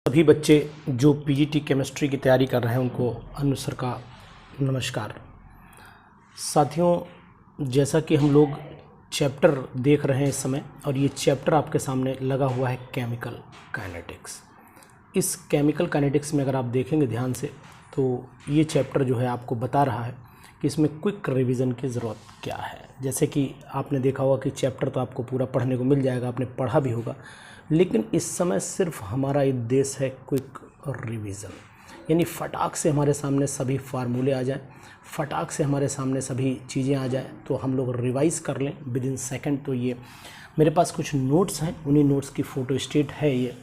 सभी बच्चे जो पीजीटी केमिस्ट्री की तैयारी कर रहे हैं उनको अन्य सर का नमस्कार। साथियों, जैसा कि हम लोग चैप्टर देख रहे हैं इस समय, और ये चैप्टर आपके सामने लगा हुआ है केमिकल काइनेटिक्स। इस केमिकल काइनेटिक्स में अगर आप देखेंगे ध्यान से तो ये चैप्टर जो है आपको बता रहा है कि इसमें क्विक रिवीजन की ज़रूरत क्या है। जैसे कि आपने देखा होगा कि चैप्टर तो आपको पूरा पढ़ने को मिल जाएगा, आपने पढ़ा भी होगा, लेकिन इस समय सिर्फ हमारा उद्देश्य है क्विक रिवीजन, यानी फटाक से हमारे सामने सभी फार्मूले आ जाएं, फटाक से हमारे सामने सभी चीज़ें आ जाएं तो हम लोग रिवाइज़ कर लें विद इन सेकेंड। तो ये मेरे पास कुछ नोट्स हैं, उन्हीं नोट्स की फ़ोटो स्टेट है ये,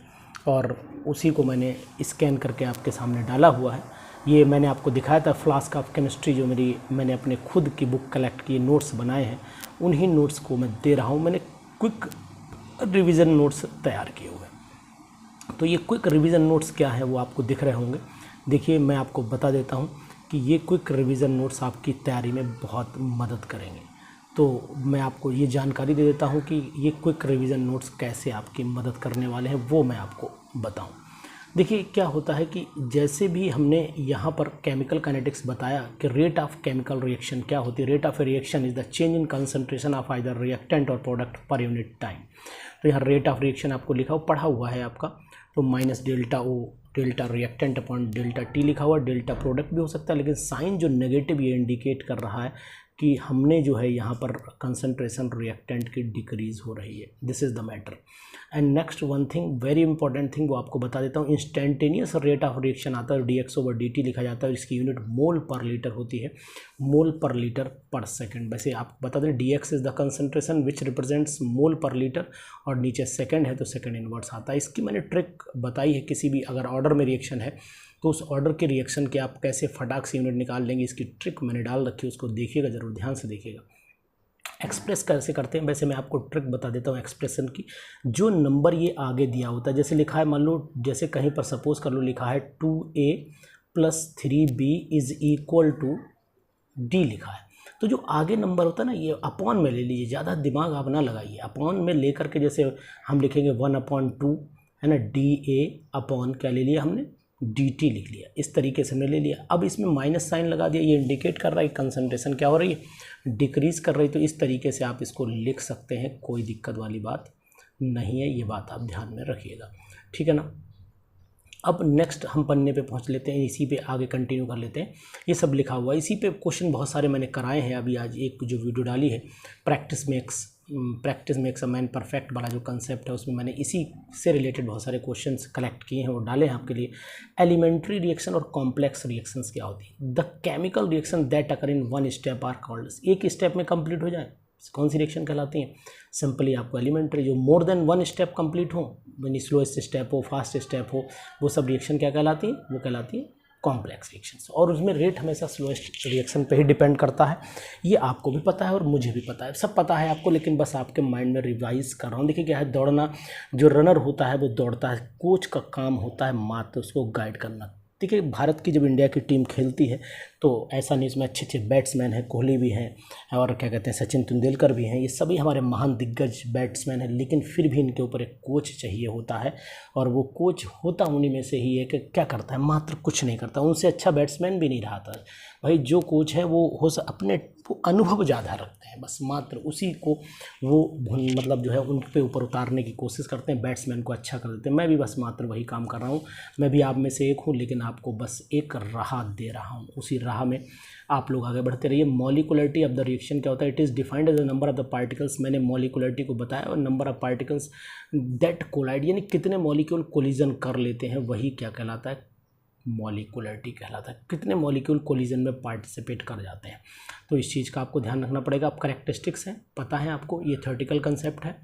और उसी को मैंने स्कैन करके आपके सामने डाला हुआ है। ये मैंने आपको दिखाया था फ्लास्क ऑफ केमिस्ट्री, जो मैंने अपने खुद की बुक कलेक्ट किए नोट्स बनाए हैं, उन्हीं नोट्स को मैं दे रहा हूँ। मैंने क्विक रिवीजन नोट्स तैयार किए हुए हैं। तो ये क्विक रिवीजन नोट्स क्या है वो आपको दिख रहे होंगे। देखिए, मैं आपको बता देता हूँ कि ये क्विक रिवीजन नोट्स आपकी तैयारी में बहुत मदद करेंगे। तो मैं आपको ये जानकारी दे देता हूँ कि ये क्विक रिवीजन नोट्स कैसे आपकी मदद करने वाले हैं, वो मैं आपको बताऊँ। देखिए, क्या होता है कि जैसे भी हमने यहाँ पर केमिकल काइनेटिक्स बताया कि रेट ऑफ केमिकल रिएक्शन क्या होती है। Rate of reaction is the change in concentration of either reactant और प्रोडक्ट पर यूनिट टाइम। तो यहाँ रेट ऑफ रिएक्शन आपको लिखा हुआ पढ़ा हुआ है आपका, तो माइनस डेल्टा ओ, delta reactant upon delta t लिखा हुआ। डेल्टा प्रोडक्ट भी हो सकता है, लेकिन साइन जो नेगेटिव ये इंडिकेट कर रहा है कि हमने जो है यहाँ पर कंसंट्रेशन रिएक्टेंट की डिक्रीज हो रही है। This is the matter. And next one thing, very important thing, वो आपको बता देता हूँ। इंस्टेंटेनियस रेट ऑफ रिएक्शन आता है, dx ओवर dt लिखा जाता है, इसकी यूनिट मोल पर लीटर होती है, मोल पर लीटर पर सेकंड। वैसे आप बता दें dx is the concentration which represents mole per litre, और नीचे सेकंड है तो सेकंड इनवर्स आता है। इसकी मैंने ट्रिक बताई है, किसी भी अगर ऑर्डर में रिएक्शन है तो उस ऑर्डर के रिएक्शन के आप कैसे फटाक से यूनिट निकाल लेंगे, इसकी ट्रिक मैंने डाल रखी है, उसको देखिएगा, ज़रूर ध्यान से देखिएगा। एक्सप्रेस कैसे करते हैं, वैसे मैं आपको ट्रिक बता देता हूँ एक्सप्रेशन की। जो नंबर ये आगे दिया होता है, जैसे लिखा है, मान लो जैसे कहीं पर सपोज कर लो लिखा है 2a + 3b is equal to d लिखा है, तो जो आगे नंबर होता है ना, ये अपॉन में ले लीजिए, ज़्यादा दिमाग आप ना लगाइए। अपॉन में लेकर के जैसे हम लिखेंगे 1/2 है ना, dA अपॉन क्या ले लिया हमने, dt लिख लिया, इस तरीके से हमने ले लिया। अब इसमें माइनस साइन लगा दिया, ये इंडिकेट कर रहा है कंसंट्रेशन क्या हो रही है, डिक्रीज कर रही है। तो इस तरीके से आप इसको लिख सकते हैं, कोई दिक्कत वाली बात नहीं है, ये बात आप ध्यान में रखिएगा, ठीक है ना। अब नेक्स्ट हम पन्ने पे पहुंच लेते हैं, इसी पे आगे कंटिन्यू कर लेते हैं। ये सब लिखा हुआ है, इसी पे क्वेश्चन बहुत सारे मैंने कराए हैं। अभी आज एक जो वीडियो डाली है practice makes a man perfect वाला जो कंसेप्ट है, उसमें मैंने इसी से रिलेटेड बहुत सारे क्वेश्चंस कलेक्ट किए हैं और डाले हैं आपके लिए। एलिमेंट्री रिएक्शन और कॉम्प्लेक्स रिएक्शंस क्या होती है। The chemical reaction that occur in one step are called, एक स्टेप में कंप्लीट हो जाए, कौन सी रिएक्शन कहलाती है। सिंपली आपको एलिमेंट्री, जो more than one step complete हो, यानी स्लोएस्ट स्टेप हो, फास्ट स्टेप हो, वो सब रिएक्शन क्या कहलाती है, वो कहलाती है कॉम्प्लेक्स रिएक्शंस। और उसमें रेट हमेशा स्लोएस्ट रिएक्शन पे ही डिपेंड करता है। ये आपको भी पता है और मुझे भी पता है, सब पता है आपको, लेकिन बस आपके माइंड में रिवाइज कर रहा हूँ। देखिए क्या है, दौड़ना, जो रनर होता है वो दौड़ता है, कोच का काम होता है मात्र उसको गाइड करना। देखिए, भारत की जब इंडिया की टीम खेलती है तो ऐसा नहीं, इसमें अच्छे अच्छे बैट्समैन हैं, कोहली भी हैं और क्या कहते हैं सचिन तेंदुलकर भी हैं, ये सभी हमारे महान दिग्गज बैट्समैन हैं, लेकिन फिर भी इनके ऊपर एक कोच चाहिए होता है, और वो कोच होता उन्हीं में से ही है कि क्या करता है, मात्र कुछ नहीं करता। उनसे अच्छा बैट्समैन भी नहीं रहा था भाई। जो कोच है वो अपने अनुभव ज़्यादा रखते हैं, बस मात्र उसी को वो मतलब जो है उन पे ऊपर उतारने की कोशिश करते हैं, बैट्समैन को अच्छा कर देते हैं। मैं भी बस मात्र वही काम कर रहा हूँ, मैं भी आप में से एक हूँ, लेकिन आपको बस एक राह दे रहा हूँ, उसी राह में आप लोग आगे बढ़ते रहिए। मॉलिकुलरिटी ऑफ द रिएक्शन क्या होता है, it is defined as the number of the particles, मैंने मॉलिकुलरिटी को बताया, और number of particles that collide, यानी कितने मॉलिक्यूल कोलिजन कर लेते हैं, वही क्या कहलाता है, मॉलिकुलरिटी कहलाता है। कितने मॉलिक्यूल कोलिजन में पार्टिसिपेट कर जाते हैं, तो इस चीज़ का आपको ध्यान रखना पड़ेगा। आप करेक्टरिस्टिक्स हैं, पता है आपको, ये थ्योरेटिकल कंसेप्ट है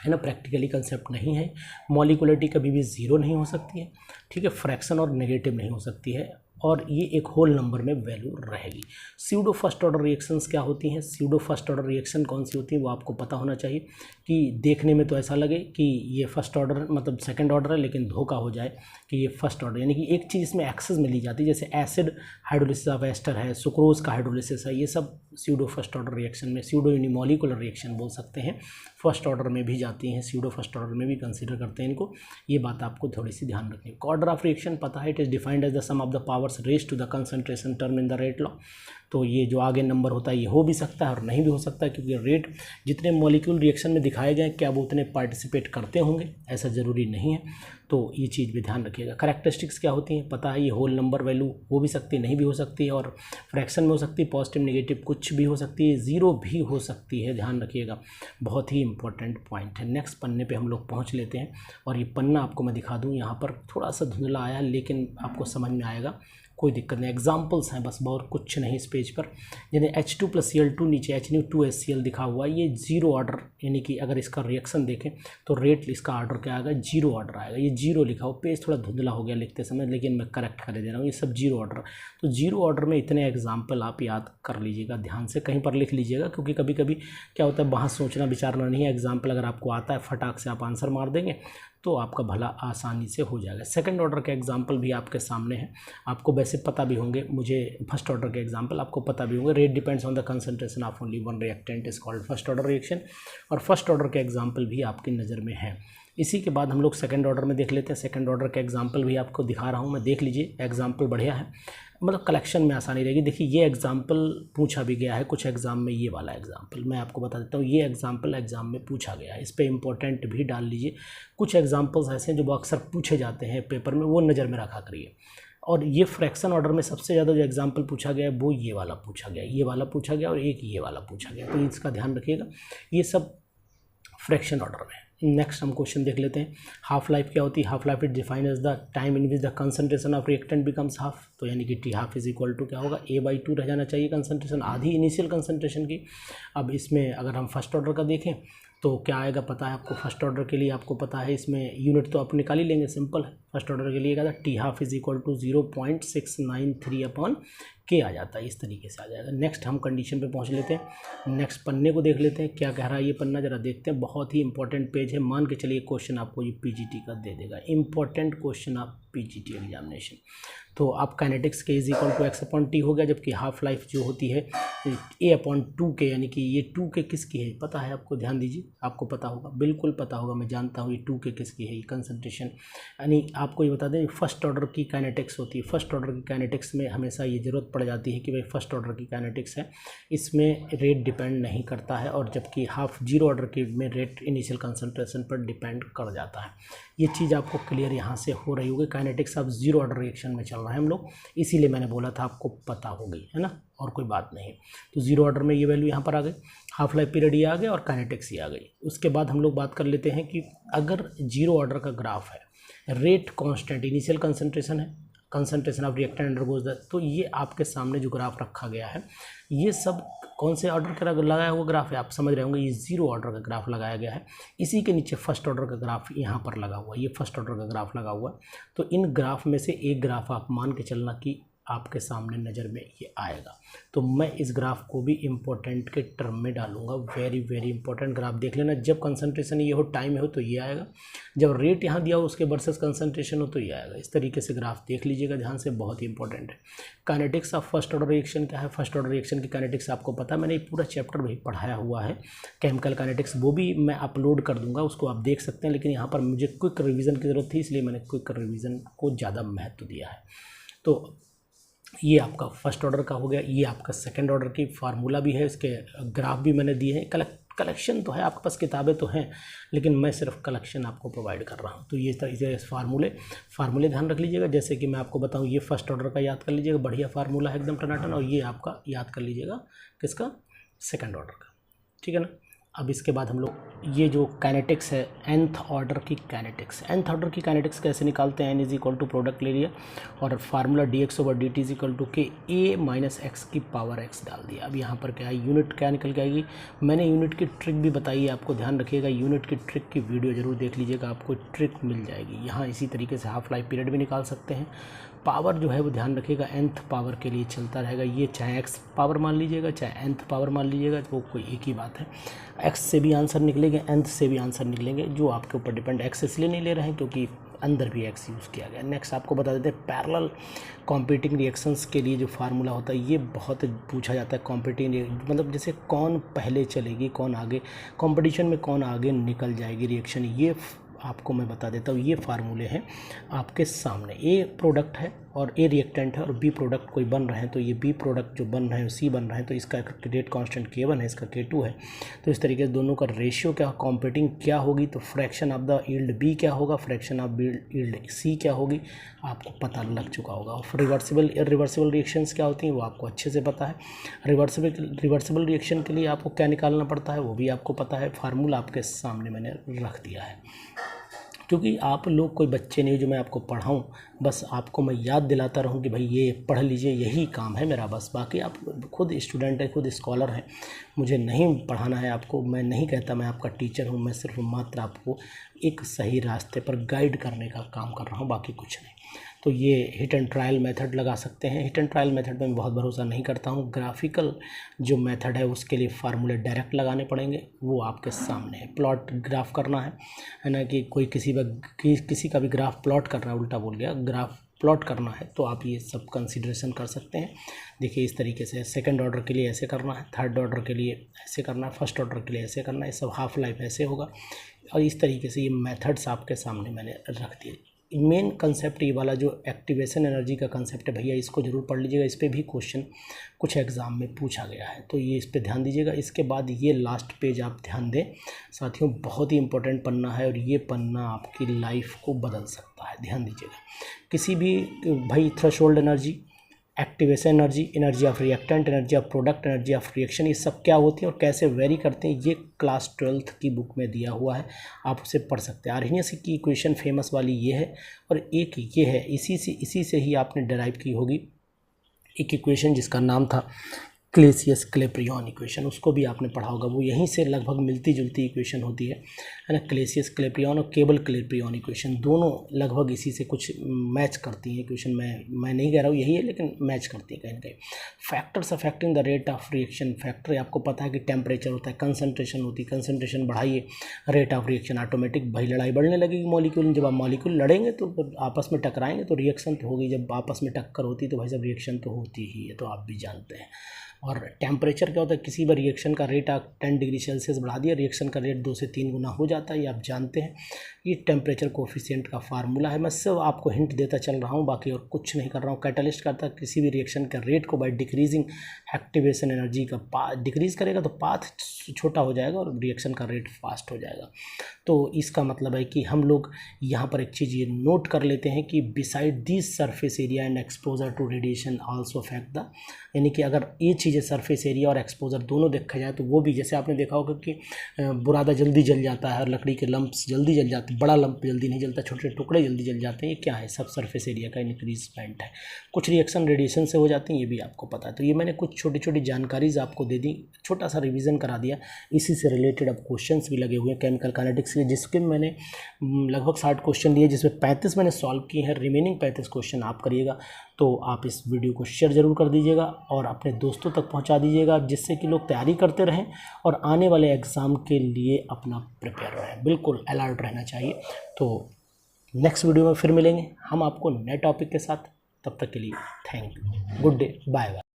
ना, प्रैक्टिकली कंसेप्ट नहीं है। मॉलिकुलरिटी कभी भी ज़ीरो नहीं हो सकती है, ठीक है, फ्रैक्शन और नेगेटिव नहीं हो सकती है। और ये एक होल नंबर में वैल्यू रहेगी। स्यूडो फर्स्ट ऑर्डर रिएक्शंस क्या होती हैं? स्यूडो फर्स्ट ऑर्डर रिएक्शन कौन सी होती है वो आपको पता होना चाहिए कि देखने में तो ऐसा लगे कि ये फर्स्ट ऑर्डर मतलब सेकंड ऑर्डर है, लेकिन धोखा हो जाए कि ये फर्स्ट ऑर्डर, यानी कि एक चीज़ इसमें एक्सेस में ली जाती है, जैसे एसिड हाइड्रोलिसिस ऑफ एस्टर है, सुक्रोज का हाइड्रोलिसिस है, ये सब स्यूडो फर्स्ट ऑर्डर रिएक्शन में, स्यूडो यूनिमोलिकुलर रिएक्शन बोल सकते हैं, फर्स्ट ऑर्डर में भी जाती हैं, स्यूडो फर्स्ट ऑर्डर में भी कंसीडर करते हैं इनको। ये बात आपको थोड़ी सी ध्यान रखनी है। ऑर्डर ऑफ रिएक्शन पता है, it is defined as the sum of the powers raised to the concentration term in the rate law. तो ये जो आगे नंबर होता है ये हो भी सकता है और नहीं भी हो सकता है, क्योंकि रेट जितने मॉलिक्यूल रिएक्शन में दिखाए गए क्या वो उतने पार्टिसिपेट करते होंगे, ऐसा ज़रूरी नहीं है। तो ये चीज़ भी ध्यान रखिएगा। करैक्टरिस्टिक्स क्या होती हैं पता है, ये होल नंबर वैल्यू हो भी सकती है, नहीं भी हो सकती है, और फ्रैक्शन में हो सकती है, पॉजिटिव नेगेटिव कुछ भी हो सकती है, ज़ीरो भी हो सकती है, ध्यान रखिएगा, बहुत ही इंपॉर्टेंट पॉइंट है। नेक्स्ट पन्ने पे हम लोग पहुंच लेते हैं, और ये पन्ना आपको मैं दिखा दूं, यहाँ पर थोड़ा सा धुंधला आया लेकिन आपको समझ में आएगा, कोई दिक्कत नहीं। एग्जाम्पल्स हैं बस, और कुछ नहीं इस पेज पर। यानी H2 + Cl2 नीचे HNO2HCl दिखा हुआ है, ये जीरो ऑर्डर, यानी कि अगर इसका रिएक्शन देखें तो रेट इसका ऑर्डर क्या आएगा, जीरो ऑर्डर आएगा। ये जीरो लिखा हो, पेज थोड़ा धुंधला हो गया लिखते समय, लेकिन मैं करेक्ट कर दे रहा हूँ, ये सब जीरो ऑर्डर। तो जीरो ऑर्डर में इतने एग्जाम्पल आप याद कर लीजिएगा, ध्यान से कहीं पर लिख लीजिएगा, क्योंकि कभी कभी क्या होता है वहाँ सोचना विचारना नहीं है, एग्जाम्पल अगर आपको आता है फटाक से आप आंसर मार देंगे तो आपका भला आसानी से हो जाएगा। सेकंड ऑर्डर के एग्जाम्पल भी आपके सामने हैं, आपको वैसे पता भी होंगे, मुझे फर्स्ट ऑर्डर के एग्जाम्पल आपको पता भी होंगे। Rate depends on the concentration of only one reactant is called first order reaction, और फर्स्ट ऑर्डर के एग्जाम्पल भी आपकी नज़र में है। इसी के बाद हम लोग सेकंड ऑर्डर में देख लेते हैं। सेकंड ऑर्डर के एग्जाम्पल भी आपको दिखा रहा हूँ मैं, देख लीजिए, एग्जाम्पल बढ़िया है, मतलब कलेक्शन में आसानी रहेगी। देखिए ये एग्जाम्पल पूछा भी गया है कुछ एग्ज़ाम में, ये वाला एग्जाम्पल मैं आपको बता देता हूँ, ये एग्जाम्पल एग्ज़ाम में पूछा गया है, इस पर इंपॉर्टेंट भी डाल लीजिए। कुछ एग्जाम्पल्स ऐसे हैं जो अक्सर पूछे जाते हैं पेपर में, वो नज़र में रखा करिए। और ये फ्रैक्शन ऑर्डर में सबसे ज़्यादा जो एग्जाम्पल पूछा गया है वो ये वाला पूछा गया, ये वाला पूछा गया और एक ये वाला पूछा गया, तो इसका ध्यान रखिएगा, ये सब फ्रैक्शन ऑर्डर में। नेक्स्ट हम क्वेश्चन देख लेते हैं। हाफ लाइफ क्या होती है? Half life is defined as the time in which the concentration of reactant becomes half, तो यानी कि T½ इज इक्वल टू क्या होगा, A/2 रह जाना चाहिए कंसंट्रेशन, आधी इनिशियल कंसंट्रेशन की। अब इसमें अगर हम फर्स्ट ऑर्डर का देखें तो क्या आएगा पता है आपको, फर्स्ट ऑर्डर के लिए आपको पता है, इसमें यूनिट तो आप निकाल ही लेंगे, सिंपल है। फर्स्ट ऑर्डर के लिए क्या था, T½ is equal to 0.693/K आ जाता है, इस तरीके से आ जाएगा। नेक्स्ट हम कंडीशन पे पहुंच लेते हैं, नेक्स्ट पन्ने को देख लेते हैं क्या कह रहा है ये पन्ना, जरा देखते हैं। बहुत ही इंपॉर्टेंट पेज है, मान के चलिए क्वेश्चन आपको ये PGT का दे देगा, important question of PGT examination. तो आप काइनेटिक्स के इज इक्वल टू x/T हो गया, जबकि हाफ लाइफ जो होती है A/2K, यानी कि ये 2K किसकी है पता है आपको, ध्यान दीजिए, आपको पता होगा, बिल्कुल पता होगा, मैं जानता हूँ ये 2K किसकी है, ये कंसंट्रेशन। यानी आपको ये बता दें फर्स्ट ऑर्डर की काइनेटिक्स होती है, फर्स्ट ऑर्डर की काइनेटिक्स में हमेशा ये ज़रूरत पड़ जाती है कि भाई फर्स्ट ऑर्डर की काइनेटिक्स है, इसमें रेट डिपेंड नहीं करता है, और जबकि हाफ जीरो ऑर्डर की में रेट इनिशियल कंसंट्रेशन पर डिपेंड कर जाता है। ये चीज़ आपको क्लियर यहाँ से हो रही होगी। Kinetics of zero order reaction में चल रहा है हम लोग, इसीलिए मैंने बोला था आपको पता हो गई है ना, और कोई बात नहीं। तो जीरो ऑर्डर में ये वैल्यू यहाँ पर आ गई, हाफ लाइफ पीरियड ये आ गया और काइनेटिक्स ये आ गई। उसके बाद हम लोग बात कर लेते हैं कि अगर जीरो ऑर्डर का ग्राफ है, रेट कांस्टेंट, इनिशियल कंसंट्रेशन है, concentration of reactant undergoes that, तो ये आपके सामने जो ग्राफ रखा गया है ये सब कौन से ऑर्डर का लगाया हुआ ग्राफ है, आप समझ रहे होंगे, ये जीरो ऑर्डर का ग्राफ लगाया गया है। इसी के नीचे फर्स्ट ऑर्डर का ग्राफ यहाँ पर लगा हुआ है, ये फर्स्ट ऑर्डर का ग्राफ लगा हुआ है। तो इन ग्राफ में से एक ग्राफ आप मान के चलना कि आपके सामने नज़र में ये आएगा, तो मैं इस ग्राफ को भी इम्पोर्टेंट के टर्म में डालूंगा। वेरी वेरी इंपॉर्टेंट ग्राफ देख लेना, जब कंसंट्रेशन ये हो, टाइम हो तो ये आएगा, जब रेट यहाँ दिया हो उसके वर्सेस कंसंट्रेशन हो तो ये आएगा। इस तरीके से ग्राफ देख लीजिएगा ध्यान से, बहुत ही इंपॉर्टेंट है। Kinetics of first order reaction क्या है, फर्स्ट ऑर्डर रिएक्शन की काइनेटिक्स आपको पता है, मैंने पूरा चैप्टर भी पढ़ाया हुआ है केमिकल काइनेटिक्स, वो भी मैं अपलोड कर दूंगा, उसको आप देख सकते हैं। लेकिन यहाँ पर मुझे क्विक रिविज़न की ज़रूरत थी, इसलिए मैंने क्विक रिविज़न को ज़्यादा महत्व दिया है। तो ये आपका फर्स्ट ऑर्डर का हो गया, ये आपका सेकंड ऑर्डर की फार्मूला भी है, इसके ग्राफ भी मैंने दिए हैं। कलेक्शन तो है आपके पास, किताबें तो हैं, लेकिन मैं सिर्फ कलेक्शन आपको प्रोवाइड कर रहा हूँ। तो ये फार्मूले ध्यान रख लीजिएगा, जैसे कि मैं आपको बताऊँ, ये फर्स्ट ऑर्डर का याद कर लीजिएगा, बढ़िया फार्मूला है एकदम टनाटन, और ये आपका याद कर लीजिएगा किसका, सेकंड ऑर्डर का, ठीक है ना। अब इसके बाद हम लोग ये जो काइनेटिक्स है, nth ऑर्डर की काइनेटिक्स, nth ऑर्डर की काइनेटिक्स कैसे निकालते हैं, n is equal to product ले लिया और formula dx/dt is equal to K(a-x) डाल दिया। अब यहाँ पर क्या है, यूनिट क्या निकल के आएगी, मैंने यूनिट की ट्रिक भी बताई है आपको, ध्यान रखिएगा, यूनिट की ट्रिक की वीडियो जरूर देख लीजिएगा, आपको ट्रिक मिल जाएगी। यहाँ इसी तरीके से हाफ लाइफ पीरियड भी निकाल सकते हैं, पावर जो है वो ध्यान रखिएगा nth पावर के लिए चलता रहेगा। ये चाहे x पावर मान लीजिएगा चाहे nth पावर मान लीजिएगा, तो वो कोई एक ही बात है। x से भी आंसर निकलेंगे, nth से भी आंसर निकलेंगे, जो आपके ऊपर डिपेंड। x इसलिए नहीं ले रहे हैं क्योंकि अंदर भी x यूज़ किया गया। नेक्स्ट आपको बता देते हैं पैरेलल कॉम्पीटिंग रिएक्शंस के लिए जो फार्मूला होता है, ये बहुत पूछा जाता है। कॉम्पीटिंग मतलब जैसे कौन पहले चलेगी, कौन आगे, कंपटीशन में कौन आगे निकल जाएगी रिएक्शन, ये आपको मैं बता देता हूँ। ये फार्मूले हैं आपके सामने। ए प्रोडक्ट है और ए रिएक्टेंट है और बी प्रोडक्ट कोई बन रहे हैं, तो ये बी प्रोडक्ट जो बन रहे हैं सी बन रहे हैं, तो इसका रेट कांस्टेंट K1 है, इसका K2 है। तो इस तरीके से दोनों का रेशियो क्या, कॉम्पीटिंग क्या होगी, तो fraction of the yield B क्या होगा, फ्रैक्शन ऑफ यील्ड सी क्या होगी, आपको पता लग चुका होगा। और रिवर्सिबल इरिवर्सिबल रिएक्शंस क्या होती हैं वो आपको अच्छे से पता है। रिवर्सिबल रिएक्शन के लिए आपको क्या निकालना पड़ता है वो भी आपको पता है। फार्मूला आपके सामने मैंने रख दिया है, क्योंकि आप लोग कोई बच्चे नहीं जो मैं आपको पढ़ाऊँ, बस आपको मैं याद दिलाता रहूँ कि भाई ये पढ़ लीजिए, यही काम है मेरा बस। बाकी आप खुद स्टूडेंट हैं, खुद स्कॉलर हैं, मुझे नहीं पढ़ाना है आपको। मैं नहीं कहता मैं आपका टीचर हूँ, मैं सिर्फ मात्र आपको एक सही रास्ते पर गाइड करने का काम कर रहा हूँ, बाकी कुछ नहीं। तो ये हिट एंड ट्रायल मेथड लगा सकते हैं। हिट एंड ट्रायल मेथड में मैं बहुत भरोसा नहीं करता हूँ। ग्राफिकल जो मेथड है उसके लिए फार्मूले डायरेक्ट लगाने पड़ेंगे, वो आपके सामने है। प्लॉट ग्राफ करना है ना, कि कोई किसी का भी ग्राफ प्लॉट कर रहा है, उल्टा बोल गया, ग्राफ प्लॉट करना है, तो आप ये सब कंसीडरेशन कर सकते हैं। देखिए इस तरीके से सेकंड ऑर्डर के लिए ऐसे करना है, थर्ड ऑर्डर के लिए ऐसे करना है, फर्स्ट ऑर्डर के लिए ऐसे करना है, सब हाफ लाइफ ऐसे होगा। और इस तरीके से ये मेथड्स आपके सामने मैंने रख दिए। मेन कंसेप्ट ये वाला जो एक्टिवेशन एनर्जी का कंसेप्ट है भैया, इसको ज़रूर पढ़ लीजिएगा। इस पर भी क्वेश्चन कुछ एग्ज़ाम में पूछा गया है, तो ये इस पे ध्यान दीजिएगा। इसके बाद ये लास्ट पेज आप ध्यान दें साथियों, बहुत ही इंपॉर्टेंट पन्ना है और ये पन्ना आपकी लाइफ को बदल सकता है, ध्यान दीजिएगा। किसी भी भाई threshold energy, activation energy, energy of reactant, energy of product, energy of reaction, ये सब क्या होती हैं और कैसे वेरी करते हैं, ये क्लास 12th की बुक में दिया हुआ है, आप उसे पढ़ सकते हैं। आर्हेनियस की इक्वेशन फेमस वाली ये है और एक ये है, इसी से ही आपने डिराइव की होगी एक इक्वेशन जिसका नाम था क्लेसियस क्लेप्रियन इक्वेशन, उसको भी आपने पढ़ा होगा। वो यहीं से लगभग मिलती जुलती इक्वेशन होती है ना। क्लेसियस क्लेप्रियन और केबल क्लेप्रियन इक्वेशन दोनों लगभग इसी से कुछ मैच करती हैं इक्वेशन। मैं नहीं कह रहा हूँ यही है, लेकिन मैच करती है कहीं ना कहीं। Factors affecting the rate of reaction, factor आपको पता है कि टेम्परेचर होता है, कंसनट्रेशन होती है, कंसनट्रेशन बढ़ाइए, रेट ऑफ रिएक्शन ऑटोमेटिक भाई लड़ाई बढ़ने लगेगी मॉलिक्यूल। जब आप मॉलिक्यूल लड़ेंगे तो आपस में टकराएंगे तो रिएक्शन तो होगी, जब आपस में टक्कर होती है तो भाई साहब रिएक्शन तो होती ही है, तो आप भी जानते हैं। और टेम्परेचर क्या होता है, किसी भी रिएक्शन का रेट आप 10 डिग्री सेल्सियस बढ़ा दिया, रिएक्शन का रेट 2 से 3 गुना हो जाता है, ये आप जानते हैं। ये टेम्परेचर कोफिशिएंट का फार्मूला है। मैं सिर्फ आपको हिंट देता चल रहा हूँ, बाकी और कुछ नहीं कर रहा हूँ। कैटलिस्ट करता है किसी भी रिएक्शन के रेट को बाय डिक्रीजिंग एक्टिवेशन एनर्जी का डिक्रीज करेगा तो पाथ छोटा हो जाएगा और रिएक्शन का रेट फास्ट हो जाएगा। तो इसका मतलब है कि हम लोग यहाँ पर एक चीज़ ये नोट कर लेते हैं कि besides this surface area and exposure to radiation also affect the, यानी कि अगर ये चीज़ें सरफेस एरिया और एक्सपोजर दोनों देखा जाए तो वो भी, जैसे आपने देखा होगा कि बुरादा जल्दी जल जाता है और लकड़ी के लंप्स जल्दी जल जाते हैं, बड़ा लंप जल्दी नहीं जलता, छोटे छोटे टुकड़े जल्दी जल जाते हैं। ये क्या है, सब सरफेस एरिया का इंक्रीजमेंट है। कुछ रिएक्शन रेडिएशन से हो जाती हैं, ये भी आपको पता है। तो ये मैंने कुछ छोटी छोटी जानकारीज आपको दे दी, छोटा सा रिवीजन करा दिया। इसी से रिलेटेड अब क्वेश्चंस भी लगे हुए हैं केमिकल काइनेटिक्स के, जिसके मैंने लगभग 60 क्वेश्चन लिए, जिसमें 35 मैंने सॉल्व किए हैं। रिमेनिंग 35 क्वेश्चन आप करिएगा। तो आप इस वीडियो को शेयर ज़रूर कर दीजिएगा और अपने दोस्तों तक पहुंचा दीजिएगा, जिससे कि लोग तैयारी करते रहें और आने वाले एग्ज़ाम के लिए अपना प्रिपेयर रहें। बिल्कुल अलर्ट रहना चाहिए। तो नेक्स्ट वीडियो में फिर मिलेंगे हम आपको नए टॉपिक के साथ। तब तक के लिए thank you, good day, bye bye.